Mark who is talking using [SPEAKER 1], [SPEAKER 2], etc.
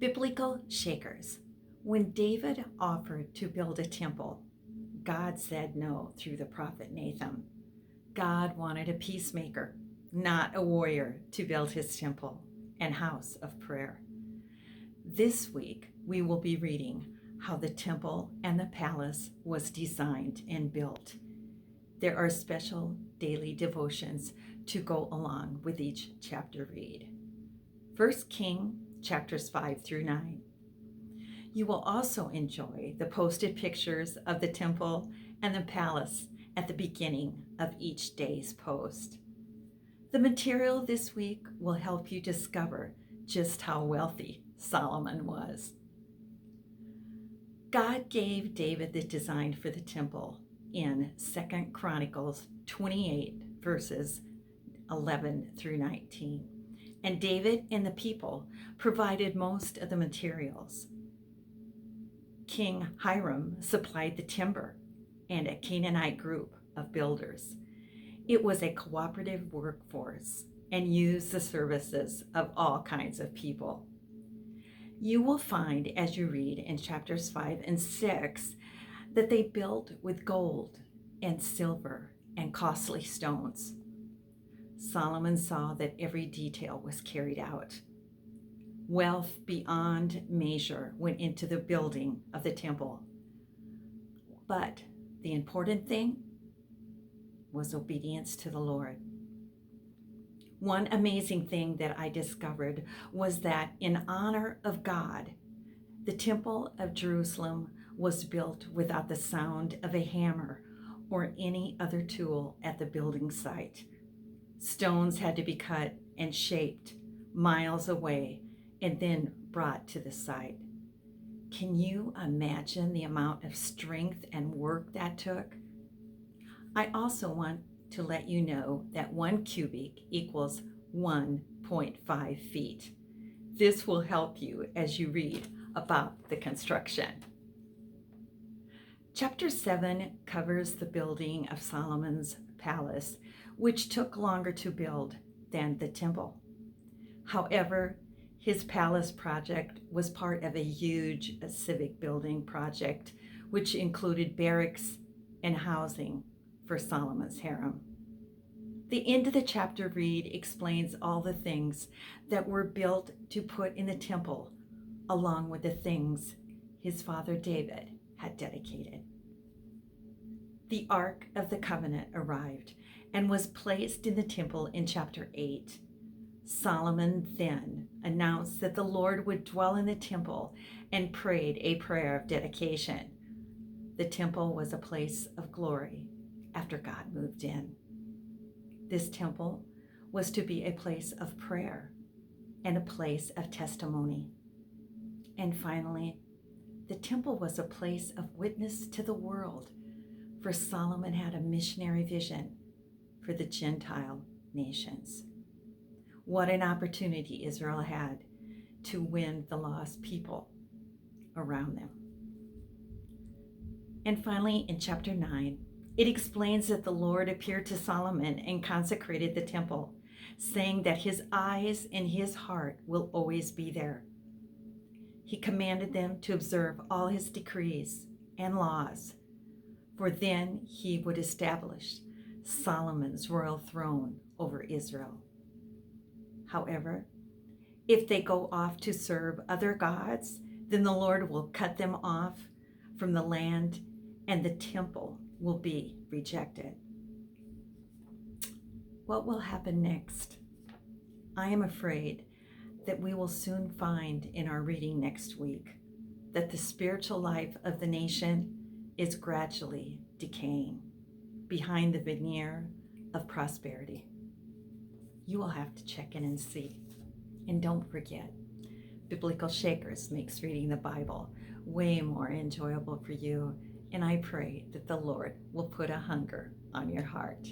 [SPEAKER 1] Biblical shakers. When David offered to build a temple, God said no through the prophet Nathan. God wanted a peacemaker, not a warrior, to build his temple and house of prayer. This week, we will be reading how the temple and the palace was designed and built. There are special daily devotions to go along with each chapter read. 1 Kings chapters 5 through 9. You will also enjoy the posted pictures of the temple and the palace at the beginning of each day's post. The material this week will help you discover just how wealthy Solomon was. God gave David the design for the temple in 2 Chronicles 28 verses 11 through 19. And David and the people provided most of the materials. King Hiram supplied the timber and a Canaanite group of builders. It was a cooperative workforce and used the services of all kinds of people. You will find as you read in chapters 5 and 6 that they built with gold and silver and costly stones. Solomon saw that every detail was carried out. Wealth beyond measure went into the building of the temple. But the important thing was obedience to the Lord. One amazing thing that I discovered was that in honor of God, the Temple of Jerusalem was built without the sound of a hammer or any other tool at the building site. Stones had to be cut and shaped miles away and then brought to the site. Can you imagine the amount of strength and work that took? I also want to let you know that 1 cubit equals 1.5 feet. This will help you as you read about the construction. Chapter 7 covers the building of Solomon's palace, which took longer to build than the temple. However, his palace project was part of a huge civic building project, which included barracks and housing for Solomon's harem. The end of the chapter read explains all the things that were built to put in the temple, along with the things his father David had dedicated. The Ark of the Covenant arrived and was placed in the temple in chapter 8. Solomon then announced that the Lord would dwell in the temple and prayed a prayer of dedication. The temple was a place of glory after God moved in. This temple was to be a place of prayer and a place of testimony. And finally, the temple was a place of witness to the world, for Solomon had a missionary vision for the Gentile nations. What an opportunity Israel had to win the lost people around them. And finally, in chapter 9, it explains that the Lord appeared to Solomon and consecrated the temple, saying that his eyes and his heart will always be there. He commanded them to observe all his decrees and laws, for then he would establish Solomon's royal throne over Israel. However, if they go off to serve other gods, then the Lord will cut them off from the land and the temple will be rejected. What will happen next? I am afraid that we will soon find in our reading next week that the spiritual life of the nation is gradually decaying behind the veneer of prosperity. You will have to check in and see. And don't forget, Biblical Shakers makes reading the Bible way more enjoyable for you, and I pray that the Lord will put a hunger on your heart.